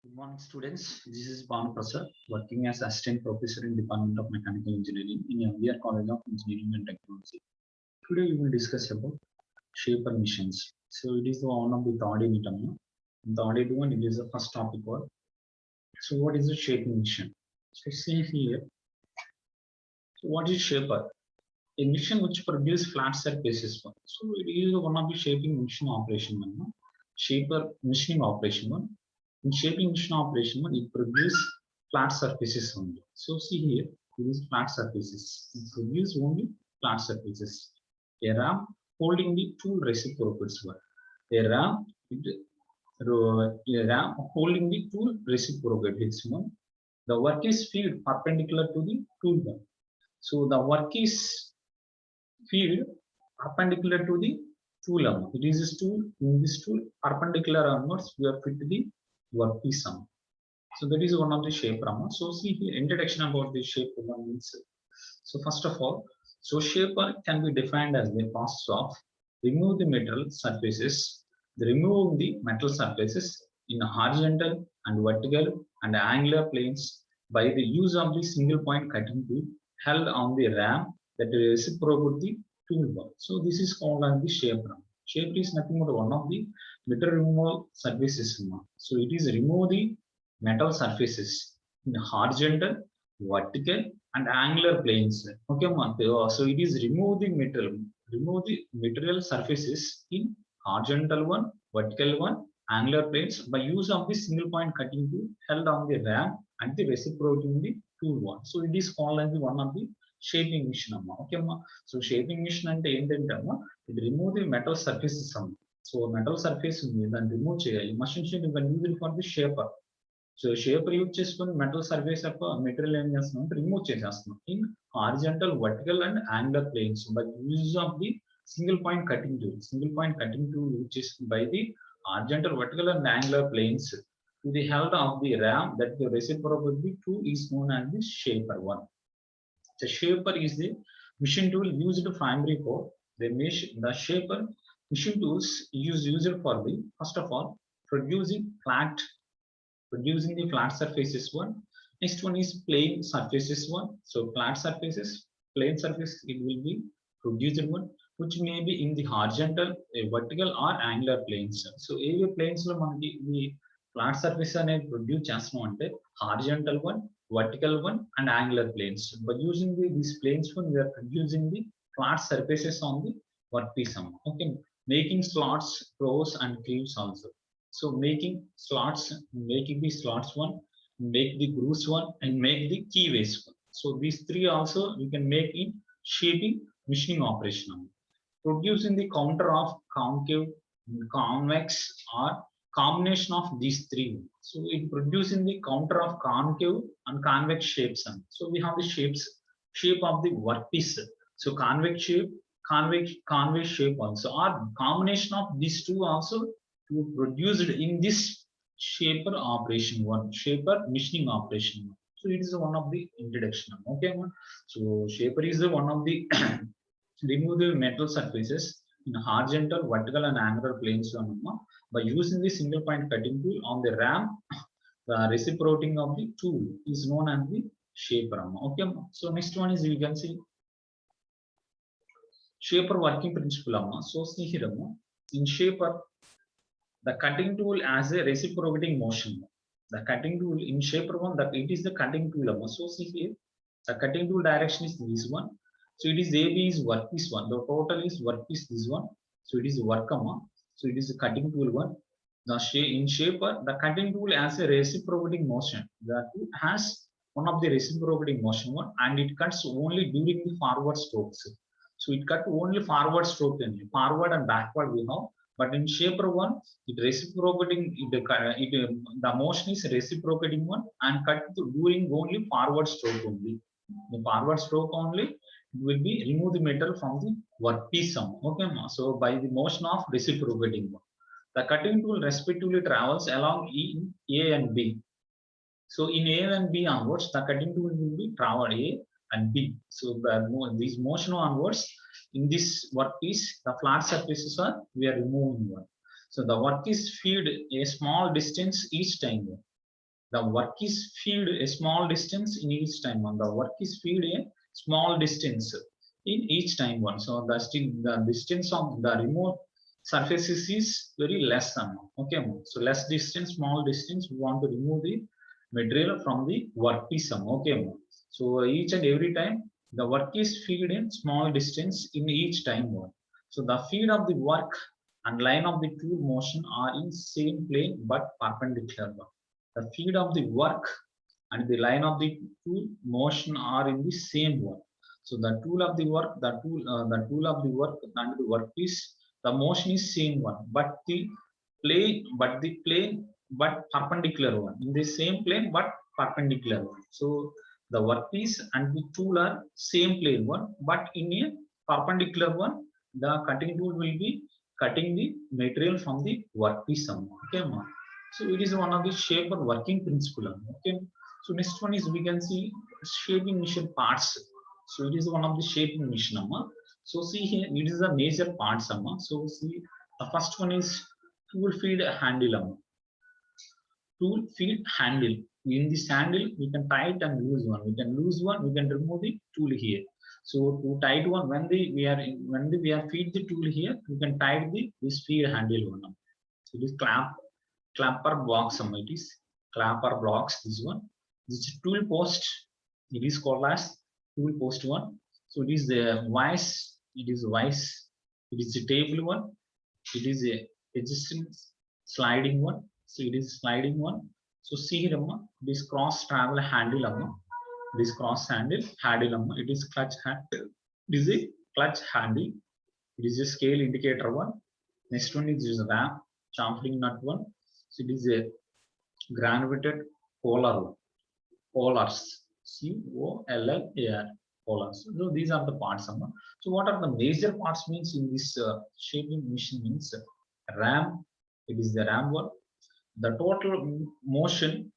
Good morning, students. This is Banu Prasad, working as Assistant Professor in Department of Mechanical Engineering in MBR College of Engineering and Technology. Today we will discuss about shaper missions. So it is the one of the third unit. Third one, it is the first topic one. So what is the shaping mission? So see here. So what is shaper? A mission which produces flat surfaces. So it is one of the shaping mission operation. Shaper machining operation one. In shaping mission operation one, it produces flat surfaces only. So see here, these flat surfaces. It produces only flat surfaces. A ram holding the two reciprocals one. A ram, holding the two reciprocals one. The work is fed perpendicular to the tool one. So the work is field perpendicular to the tool arm. It is this tool, in this tool perpendicular onwards we are fit the workpiece arm. So that is one of the shape arm. So see here introduction about the shape one means. So first of all, so shaper can be defined as the process of remove the metal surfaces, remove the metal surfaces in horizontal and vertical and angular planes by the use of the single point cutting tool held on the ram that reciprocate the toolbar. So this is called as the shaper. Shaper is nothing but one of the metal removal surfaces. So it is remove the metal surfaces in horizontal, vertical, and angular planes. Okay, so it is remove the material surfaces in horizontal one, vertical one, angular planes by use of the single point cutting tool held on the ram and the reciprocating the tool one. So it is called as the one of the shaping mission. Okay, so shaping mission అంటే ఏంటంటే it remove the metal surfaces. So metal surface ఉంది దాన్ని remove చేయాలి. Machine you can use it for the shaper. So shaper use చేసుకుని metal surface యొక్క material ఏం చేస్తున్నాం అంటే రిమూవ్ చేసేస్తున్నాం in horizontal vertical and angular planes by use of the single point cutting tool use చేసి by the horizontal vertical and angular planes to the help of the ram that the reciprocity tool is known as the shaper one. The shaper is the machine tool used primary for the shaper machine tools used for the first of all producing the flat surfaces one. Next one is plane surfaces one. So flat surfaces, plane surface, it will be produced one, which may be in the horizontal, vertical or angular planes. So AV planes lo manaki the flat surface అనేది produce చేస్తున్నాం అంటే horizontal one, vertical one and angular planes. By using these planes one, we are producing the flat surfaces on the workpiece. Okay, making slots, pros and crews also. So making the slots one, make the grooves one, and make the keyways one. So these three also you can make in shaping machining operation. Producing the counter of concave, convex, or combination of these three. So it producing the counter of concave and convex shapes. So we have the shape of the workpiece. So convex shape, convex shape also, or combination of these two also to produced in this shaper operation one, shaper machining operation. So it is one of the introduction. Okay, so shaper is one of the remove the metal surfaces in horizontal, vertical and angular planes by using the single point cutting tool on the ram. The reciprocating of the tool is known as the shaper. Okay, so next one is you can see shaper working principle. So see here in shaper the cutting tool has a reciprocating motion. The cutting tool in shaper one, that it is the cutting tool. So see here, the cutting tool direction is this one. So it is AB is workpiece one. The total is workpiece this one. So it is work. So it is the cutting tool one. The in shaper, the cutting tool has a reciprocating motion. The tool has one of the reciprocating motion one, and it cuts only during the forward strokes. So it cut only forward stroke only. Forward and backward we have. But in shaper one, it reciprocating the motion is reciprocating one and cut during only forward stroke only. The forward stroke only will be remove the metal from the workpiece. Okay, so by the motion of reciprocating one, the cutting tool respectively travels along in A and B. So in A and B onwards, the cutting tool will be travel A and B. So this motion onwards in this workpiece, the flat surfaces are we are removing one. So the work is feed a small distance each time. The work is fed a small distance in each time one. The work is fed a small distance in each time one. So the distance of the remote surfaces is very less than. Okay, so less distance, small distance. We want to remove the material from the workpiece. Okay, so each and every time the work is fed in small distance in each time one. So the feed of the work and line of the tool motion are in same plane but perpendicular. The feed of the work and the line of the tool motion are in the same one. So the tool of the work, the tool of the work and the workpiece, the motion is same one, but the plane, but perpendicular one. In the same plane, but perpendicular one. So the workpiece and the tool are same plane one, but in a perpendicular one, the cutting tool will be cutting the material from the workpiece. Okay, so it is one of the shape or working principle. Okay, so next one is we can see shaping machine parts. So it is one of the shaping machine. So see here, it is a major parts. So see, the first one is tool feed handle. Tool feed handle. In this handle, we can tight and loose one. We can loose one. We can remove the tool here. So to tight one, when we are feed the tool here, we can tight this feed handle one. So it is clapper box. It is clapper blocks. This one. This is tool post. It is called as tool post one. So it is the vice. It is vice. It is the table one. It is a existing sliding one. So it is sliding one. So see here, this cross travel handle, this cross handle, it is clutch handle. It is a clutch handle. It is a scale indicator one. Next one is ram chamfering nut one. So it is a granulated polar one. Polars. COLLAR. Polars. So these are the parts. So what are the major parts means in this shaping machine means ram. It is the ram one. The total motion.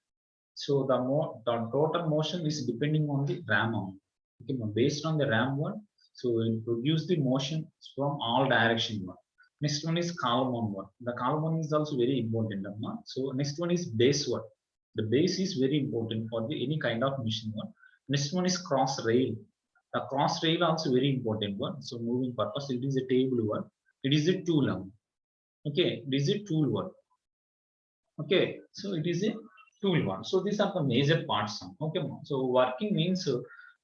So the total motion is depending on the ram. Okay, based on the ram one. So it produce the motion from all direction one. Next one is column one. The column one is also very important. So next one is base one. The base is very important for any kind of machine one. Next one is cross rail. The cross rail also very important one. So moving purpose, it is a table one. It is a tool. Okay, it is a tool one. Okay, so it is a tool one. So these are the major parts. Okay, so working means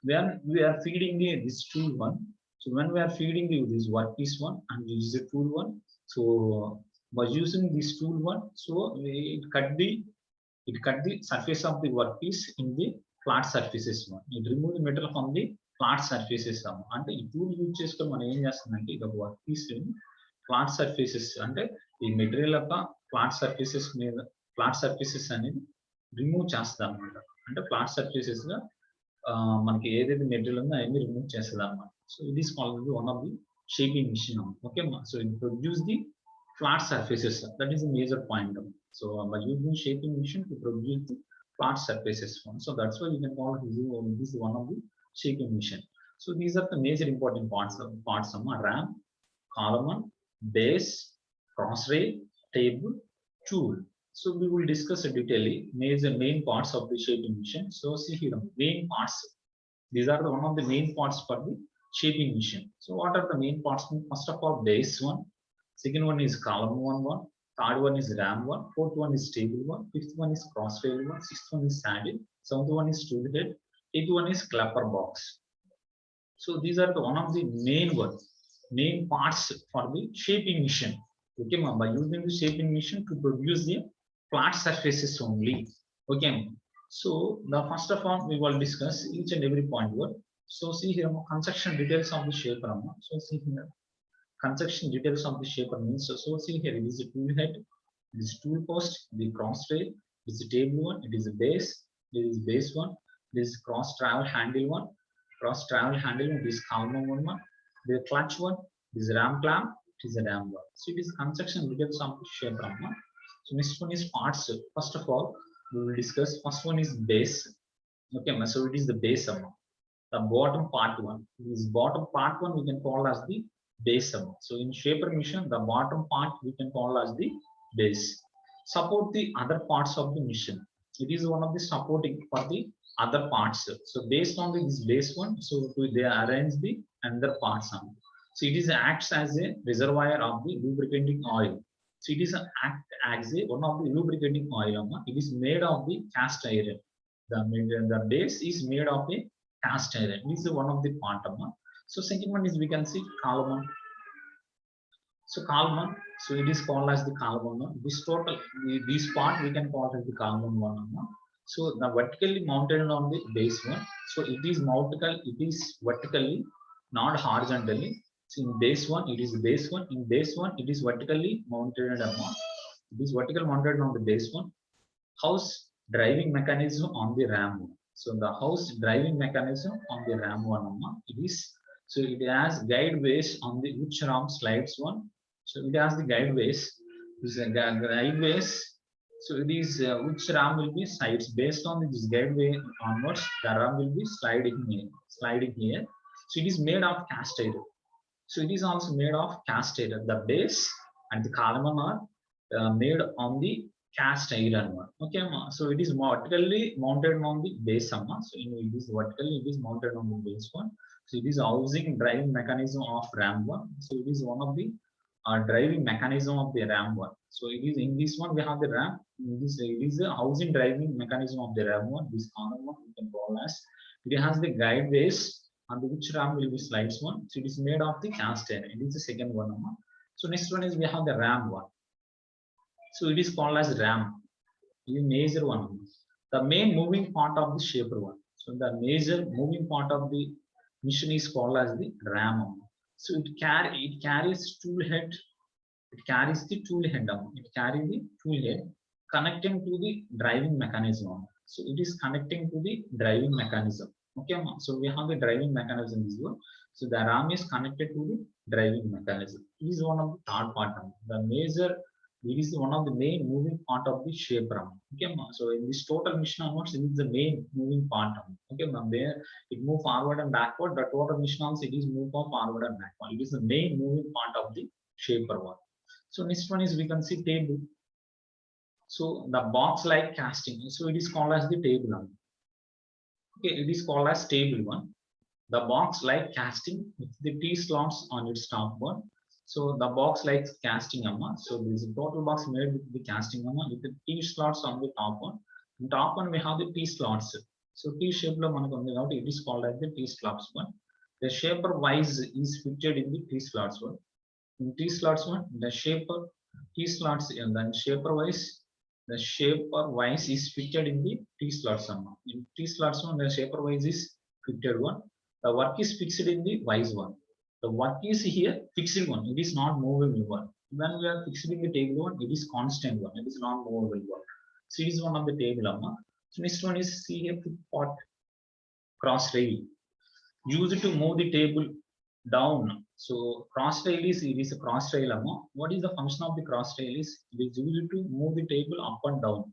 when we are feeding this tool one. So when we are feeding this workpiece one and this is a tool one. So by using this tool one, so it cut the surface of the workpiece in the flat surfaces one. It remove the metal from the flat surfaces. And the tool use చేసుకొని మనం ఏం చేస్తుందంటే ఇది ఒక work piece flat surfaces అంటే ఈ material యొక్క flat surfaces అనేది రిమూవ్ చేస్తుంది అనమాట. అంటే ఫ్లాట్ సర్ఫేసెస్ గా మనకి ఏదైతే మెటీరియల్ ఉందో అవన్నీ రిమూవ్ చేస్తుంది అనమాట. So it is called one of the shaping mission. Okay, so it produce the flat surfaces. That is a major point. So by using shaping machine to produce the flat surfaces one. So that's why you can call this is one of the shaping machine. So these are the major important parts of ram, column, base, cross rail, table, tool. So we will discuss detailedly main parts of the shaping machine. So see here, main parts. These are one of the main parts for the shaping machine. So what are the main parts? First of all, base one. Second one is column one. Third one is ram one. Fourth one is table one. Fifth one is cross rail one. Sixth one is saddle. Seventh one is tool head. Eighth one is clapper box. So these are the one of the main parts for the shaping machine. Okay, by using the shaping machine to produce the flat surfaces only. Okay, so the first of all we will discuss each and every point one. So see here, construction details of the shaper. So see here. Construction details of the shaper means so see here, it is a tool head, it is tool post, the cross rail, it is a table one, it is a base, it is base one, it is cross travel handle one, it is column one, the clutch one, it is ram clamp, it is a ram one. So it is construction details of the shaper. So next one is parts. First of all, we will discuss first one is base. Okay, so it is the base. The bottom part one, this bottom part one we can call as the base. So in shaper machine, the bottom part we can call as the base. Support the other parts of the machine. It is one of the supporting for the other parts. So based on this base one, so they arrange the another parts on. So it is acts as a reservoir of the lubricating oil. So it is act as a one of the lubricating oil. It is made of the cast iron. The base is made of a cast iron. This is one of the part. So second one is we can see column. So column, so it is called as the column one. This total, this part we can call as the column one. So the vertically mounted on the base one. So it is vertical, it is vertically, not horizontally. So in base one, it is base one. In base one, it is vertically mounted. It is vertical mounted on the base one. House driving mechanism on the ram one. So the house driving mechanism on the ram one. It is, so it has guideways on the which ram slides one. So it has the guideways. This is guideways. So it is which ram will be sides based on this guideway onwards. The ram will be sliding here, sliding here. So it is made of cast iron. So it is also made of cast iron. The base and the column are made on the cast iron one. Okay, so it is vertically mounted on the base. So it is vertically, it is mounted on the base one. So it is housing driving mechanism of ram one. So it is one of the driving mechanism of the ram one. So it is in this one we have the ram. In this it is the housing driving mechanism of the ram one. This column one we can call as it has the guideways on which ram will be slides one. So it is made of the cast iron. It is the second one. So next one is we have the ram one. So it is called as ram. It is major one. The main moving part of the shaper one. So the major moving part of the mission is called as the ram. So it carries tool head. It carries the tool head. It carries the tool head connecting to the driving mechanism. So it is connecting to the driving mechanism. Okay, so we have the driving mechanism this one. So the ram is connected to the driving mechanism. It is one of the third part. The major, it is one of the main moving part of the shape ram. Okay, so in this total mission onwards, it is the main moving part. Okay, there it move forward and backward. The total mission also it is move forward and backward. It is the main moving part of the shaper one. So next one is we can see table. So the box like casting. So it is called as the table one. Okay, it is called as table one. The box like casting with the T slots on its top one. So the box like casting So this is a total box made with the casting with the T slots on the top one. On top one we have the T slots. So T shape it is called as the T slots one. The shaper wise is fitted in the T slots one. In T slots one, the shaper T slots and then shaper wise, the shaper wise is fitted in the T slots one. In T slots one, the shaper wise is fitted one. The work is fixed in the wise one. The work is here fixed one. It is not movable one. When we are fixing the table one, it is constant one. It is not movable one. So it is one of the table. So next one is see here pot cross rail. Used to move the table down. So cross rail is it is a cross rail. What is the function of the cross rail is it is used to move the table up and down.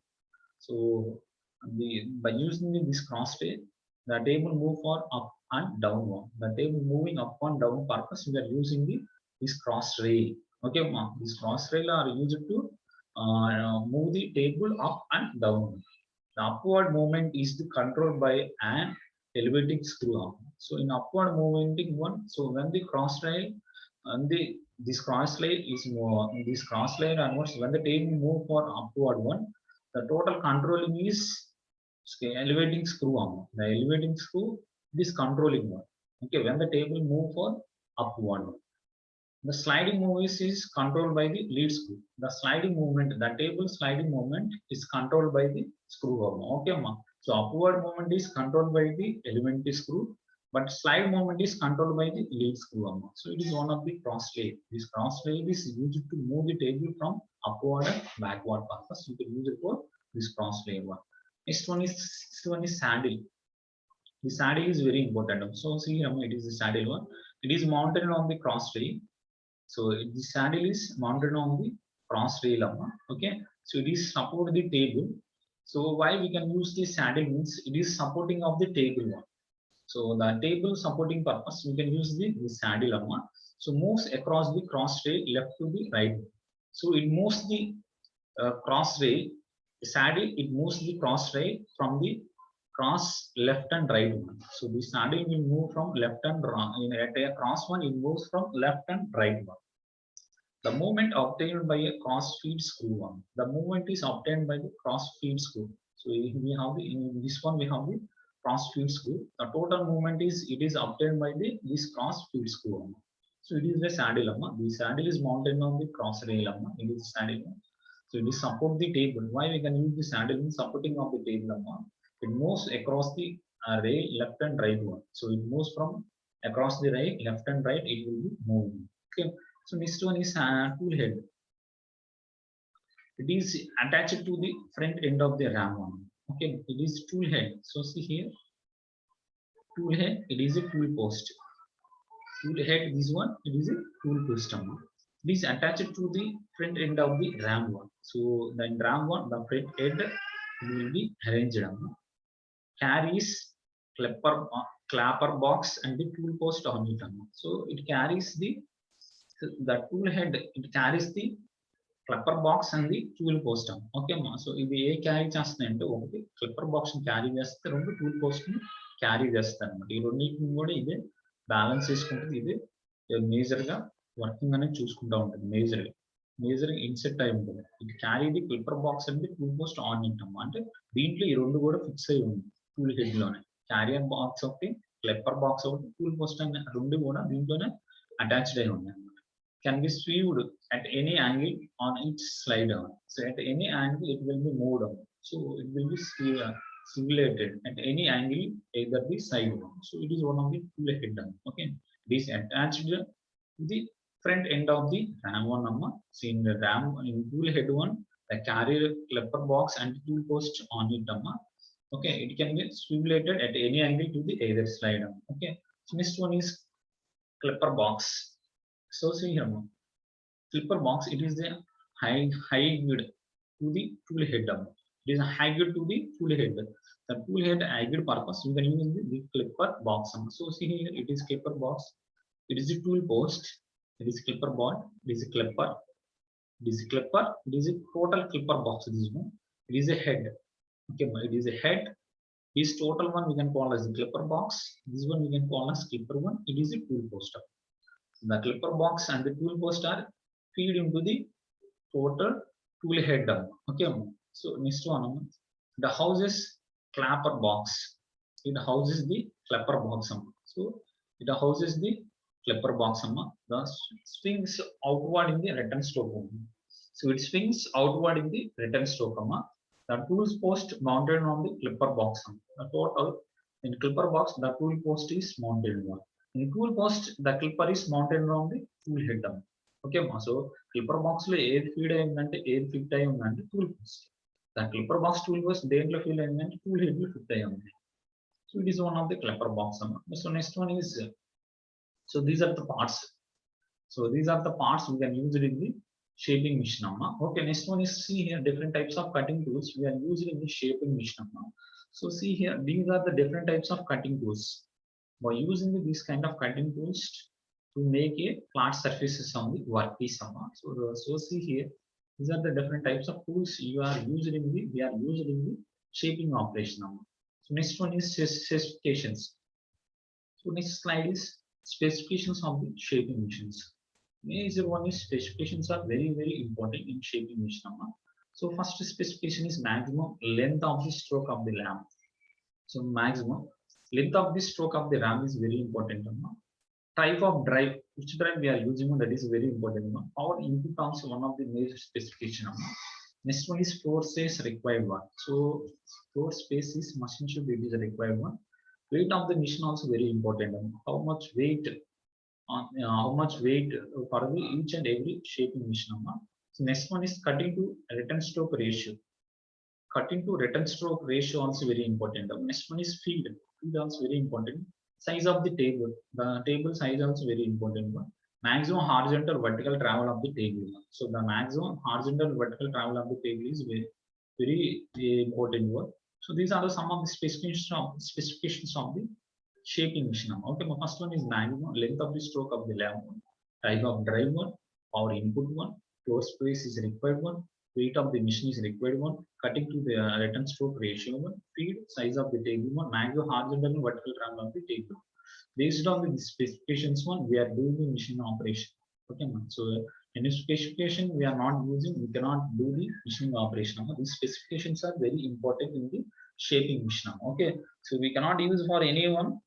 So by using this cross rail, the table move for up and down one. The table moving up and down purpose we are using this cross rail. Okay, this cross rail are used to move the table up and down. The upward movement is controlled by an elevating screw arm. So in upward moving one, so when the cross rail and this cross rail is more this cross rail onwards, when the table move for upward one, the total controlling is elevating screw arm. The elevating screw is controlling one. Okay, when the table move for upward one. The sliding movement is controlled by the lead screw. The sliding movement, the table sliding movement is controlled by the screw arm. Okay, ma. So upward movement is controlled by the elementary screw, but slide movement is controlled by the lead screw arm. So it is one of the cross rail. This cross rail is used to move the table from upward and backward purpose. You can use it for this cross rail one. Next one is saddle. The saddle is very important. So see, it is the saddle one. It is mounted on the cross rail. So the saddle is mounted on the cross rail. Okay, so it is support the table. So why we can use the saddle means it is supporting of the table one. So the table supporting purpose we can use the saddle. So moves across the cross rail left to the right. So it moves the cross rail The saddle, it moves the cross right from the cross left and right one. So the saddle will move from left and right. At a cross one, it moves from left and right one. The movement obtained by a cross feed screw one. The movement is obtained by the cross feed screw. So we have the, in this one we have the cross feed screw. The total movement is, it is obtained by the this cross feed screw. So it is the saddle. The saddle is mounted on the cross rail. It is saddle. So it is support the table. Why we can use the saddle in supporting of the table? It moves across the rail left and right one. So it moves from across the rail left and right. It will be moving. Okay. So next one is tool head. It is attached to the front end of the ram one. Okay. It is tool head. So see here, tool head. It is a tool post. Tool head. This one. It is a tool post. It is attached to the front end of the ram one. So the ram one, the front end will be arranged. Carries clapper box and the tool post on it. So it carries the tool head. It carries the clapper box and the tool post. Okay, so if we carry chestnut, okay, clapper box carry just the tool post carry just the balance is major working on a choose down major insert time. It carry the clipper box and the tool post on it. Deeply fix tool head carrier box of the clipper box of the tool post and attached can be swept at any angle on each slider. So at any angle it will be moved on. So it will be simulated at any angle either the side one. So it is one of the tool head. Okay, this attached to the front end of the ram one. See in the ram in tool head one, the carrier clipper box and tool post on it. Okay, it can be simulated at any angle to the either side. Okay, so next one is clipper box. So see here, clipper box. It is the high to the tool head. It is a high to the tool head. The tool head high purpose you can use the clipper box. So see here, it is clipper box. It is a tool post. It is clipper board. It is a clipper. It is a clipper. It is a total clipper box. This one. It is a head. Okay, it is a head. This total one we can call as the clipper box. This one we can call as clipper one. It is a tool post. The clipper box and the tool post are feed into the total tool head. Okay, so next one, the houses clapper box. It houses the clapper box. So it houses the clapper box. The swings outward in the return stroke. So it swings outward in the return stroke. The tools post mounted on the clipper box. The total in clipper box, the tool post is mounted one. In tool post, the clipper is mounted on the tool head. Okay, so clipper box lo air feed ayindante air fit ayi undante tool post. The clipper box tool post dentlo fill ayindante tool head lo fit ayi undi. So it is one of the clipper box. So next one is, so these are the parts. So these are the parts we can use it in the shaping machine. Okay, next one is, see here, different types of cutting tools we are using in the shaping machine. So see here, these are the different types of cutting tools. By using this kind of cutting tools to make a flat surfaces on the workpiece. So see here, these are the different types of tools you are using in the, we are using in the shaping operation. So next one is specifications. So next slide is specifications of the shaping machines. Major one is specifications are very important in shaping machine. So first specification is maximum length of the stroke of the lamp. So maximum length of the stroke of the ram is very important. Type of drive, which drive we are using, that is very important. Power input also one of the major specification. Next one is floor space required one. So floor space is machine should be the required one. Weight of the machine also very important. How much weight for the each and every shaping machine. So next one is cutting to return stroke ratio. Cutting to return stroke ratio also very important. Next one is field. Field also very important. Size of the table. The table size also very important one. Maximum horizontal vertical travel of the table. So the maximum horizontal vertical travel of the table is very important one. So these are some of the specifications of the shaping machine. Okay, my first one is maximum length of the stroke of the lamp one. Type of drive one. Power input one. Floor space is required one. weight of the machine is required one, cutting to the return stroke ratio one, feed size of the table one, maximum horizontal and vertical triangle of the table. Based on the specifications one, we are doing the machine operation. Okay, man. So any specification we are not using, we cannot do the machining operation. These specifications are very important in the shaping machine. Okay, so we cannot use for anyone,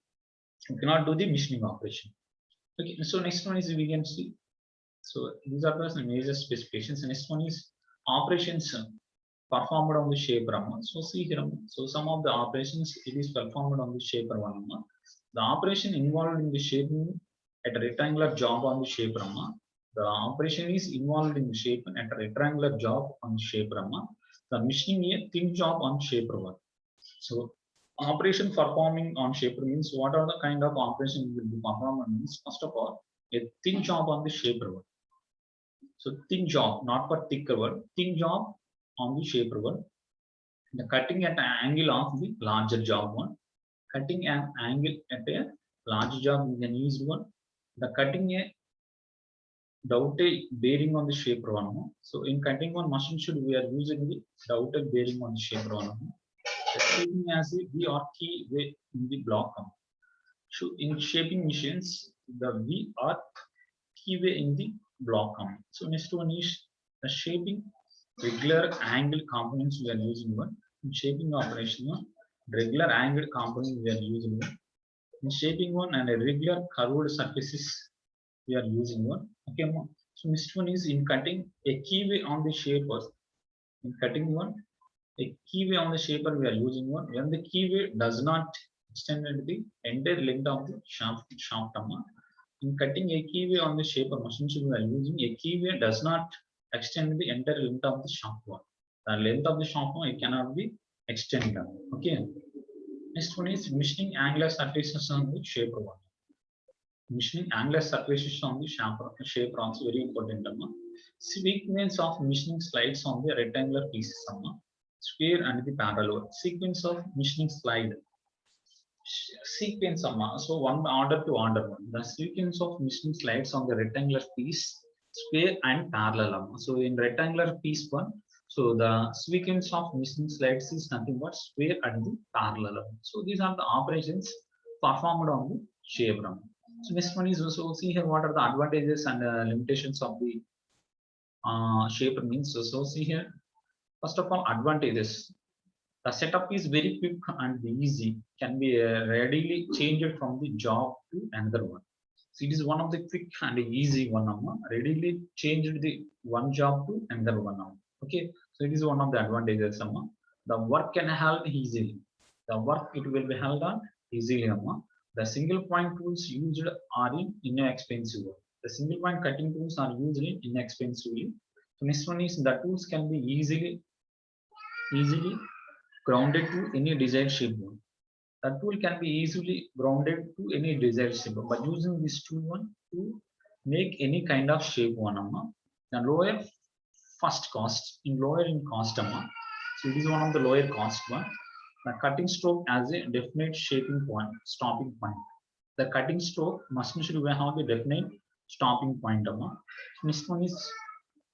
we cannot do the machining operation. Okay, so next one is we can see. So these are the major specifications. Next one is operations performed on the shaper. So see here, so some of the operations it is performed on the shaper one. The operation involved in the shaping at a rectangular job on the shaper. The operation is involved in the shape at a rectangular job on the shaper. The machining a thin job on shaper one. So operation performing on shaper means what are the kind of operation will be performed means first of all a thin job on the shaper one. So thin job, not for thicker one, thin job on the shaper one. The cutting at an angle of the larger job one. Cutting an angle at a large job we can use one. The cutting a dowel bearing on the shaper one. So in cutting one machine should we are using the dowel bearing on the shaper one. Shaping as a V or key way in the block. So in shaping machines, the V or key way in the block. So next one is the shaping regular angle components we are using one. In shaping operation one, regular angle components we are using one. In shaping one and a regular curved surfaces we are using one. Okay, so next one is in cutting a key way on the shapers. In cutting one, a keyway on the shaper we are using one. When the keyway does not extend the entire length of the shaft. In cutting a keyway on the shaper machine we are using a keyway does not extend the entire length of the shaft one. The length of the shaft one it cannot be extended. Okay. Next one is machining angular surfaces on the shaper one. Machining angular surfaces on the shaper also very important. Sequence of machining slides on the rectangular pieces. Square and the parallel. Sequence of machining slide. Sequence. So one order to order one. The sequence of machining slides on the rectangular piece, square and parallel. So in rectangular piece one, so the sequence of machining slides is nothing but square and the parallel. So these are the operations performed on the shaper. So this one is also see here what are the advantages and limitations of the shaper means. So see here. First of all, advantages. The setup is very quick and easy, can be readily changed from the job to another one. So it is one of the quick and easy one. Readily changed the one job to another one. Okay, so it is one of the advantages. The work can held easily. The work it will be held on easily. The single point tools used are inexpensive. The single point cutting tools are usually inexpensively. So next one is the tools can be easily grounded to any desired shape. The tool can be easily grounded to any desired shape by using this tool one to make any kind of shape one. The lower first cost in lower in cost. So it is one of the lower cost one. The cutting stroke as a definite shaping point, stopping point. The cutting stroke must should have a definite stopping point. Next one is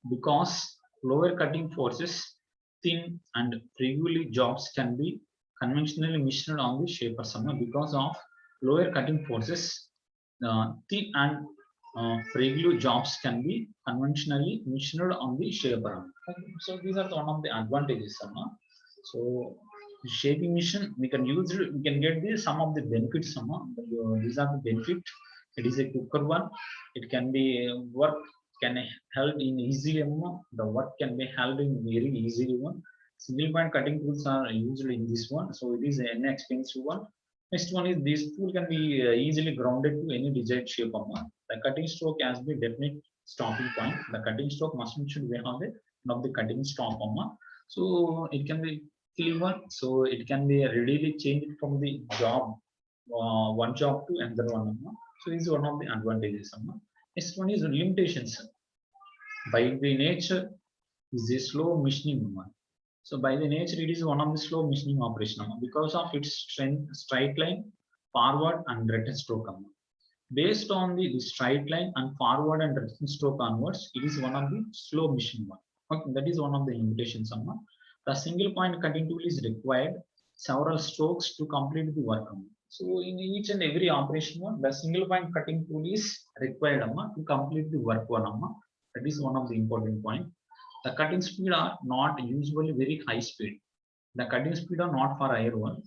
because lower cutting forces thin and regularly jobs can be conventionally machined on the shaper because of lower cutting forces. Thin and regular jobs can be conventionally machined on the shaper. So these are one of the advantages. So shaping machine we can use it, we can get this some of the benefits. These are the benefit. It is a quicker one. It can be work can held in easily. The work can be held in very easily one. Single point cutting tools are usually in this one, so it is an inexpensive one. Next one is this tool can be easily grounded to any desired shape. The cutting stroke has the definite stopping point. The cutting stroke must should be on the one of the cutting stop. So it can be clever, so it can be readily changed from the job one job to another one. So this is one of the advantages. Next one is limitations. By the nature is a slow machining. So by the nature it is one of the slow machining operation because of its straight line, forward and return stroke. Based on the straight line and forward and return stroke onwards, it is one of the slow machining one. Okay, that is one of the limitations. The single point cutting tool is required several strokes to complete the work. So in each and every operation, the single point cutting tool is required to complete the work. That is one of the important point. The cutting speed are not usually very high speed. The cutting speed are not for higher one,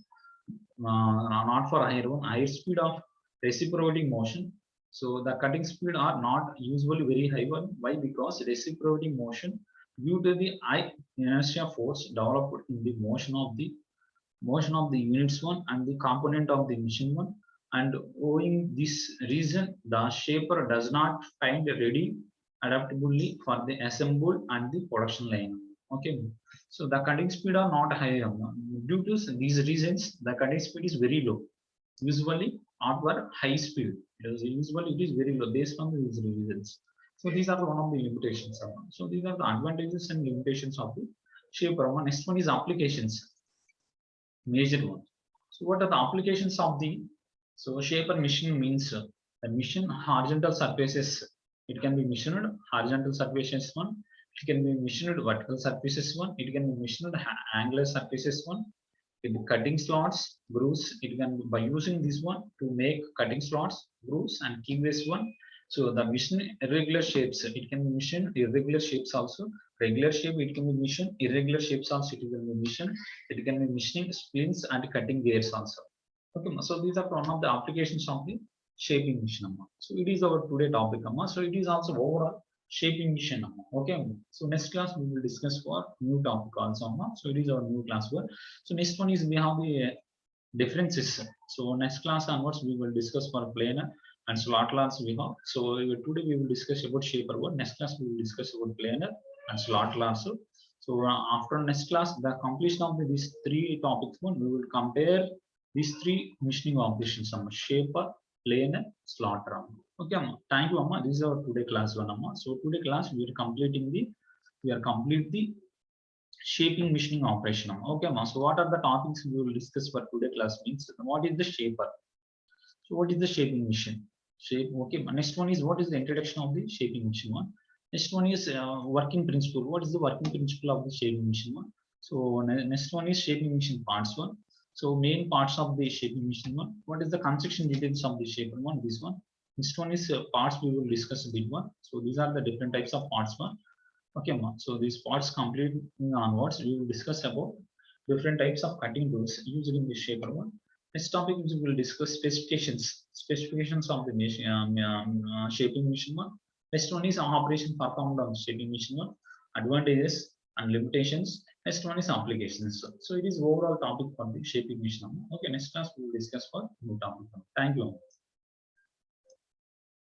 higher speed of reciprocating motion. So the cutting speed are not usually very high one. Why? Because reciprocating motion due to the high inertia force developed in the motion of the units one and the component of the machine one. And owing this reason, the shaper does not find ready adaptably for the assemble and the production line. Okay, so the cutting speed are not high. Due to these reasons, the cutting speed is very low. Usually, outward high speed. Usually, it is very low based on these reasons. So these are one of the limitations. So these are the advantages and limitations of the shaper. Next one is applications. Major one. So what are the applications of the shaper machine means the machine horizontal surfaces. It can be machined horizontal surfaces one. It can be machined vertical surfaces one. It can be machined angular surfaces one. With cutting slots, grooves. It can by using this one to make cutting slots, grooves, and keyways one. So the machine irregular shapes. It can be machined irregular shapes also. Regular shape it can be machined. Irregular shapes also it can be machined. It can be machining splints and cutting gears also. Okay, so these are one of the applications of the shaping machine. So it is our today topic. So it is also overall shaping machine. Okay, so next class we will discuss for new topic also. So it is our new class work. So next one is we have the differences. So next class onwards we will discuss for planar and slot lines we have. So today we will discuss about shaper one. Next class we will discuss about planar and slot lines. So after next class, the completion of these three topics one, we will compare these three machining operations: shaper, planar, slot run. Okay, amma. Thank you, amma. This is our today class one, amma. So today class we are completing the shaping machining operation. Okay, ma. So what are the topics we will discuss for today class means what is the shaper? So what is the shaping machine? Shape. Okay. Next one is what is the introduction of the shaping machine one. Next one is working principle. What is the working principle of the shaping machine one? So next one is shaping machine parts one. So main parts of the shaping machine one. What is the construction details of the shaper one? This one. Next one is parts we will discuss a bit one. So these are the different types of parts one. Okay, ma. So these parts completing onwards, we will discuss about different types of cutting tools used in the shaper one. Next topic we will discuss specifications of the machine, shaping machine one. Next one is operation performed on shaping machine one, advantages and limitations. Next one is applications. So it is overall topic for the shaping machine. Okay, next class we will discuss for new topic. Thank you.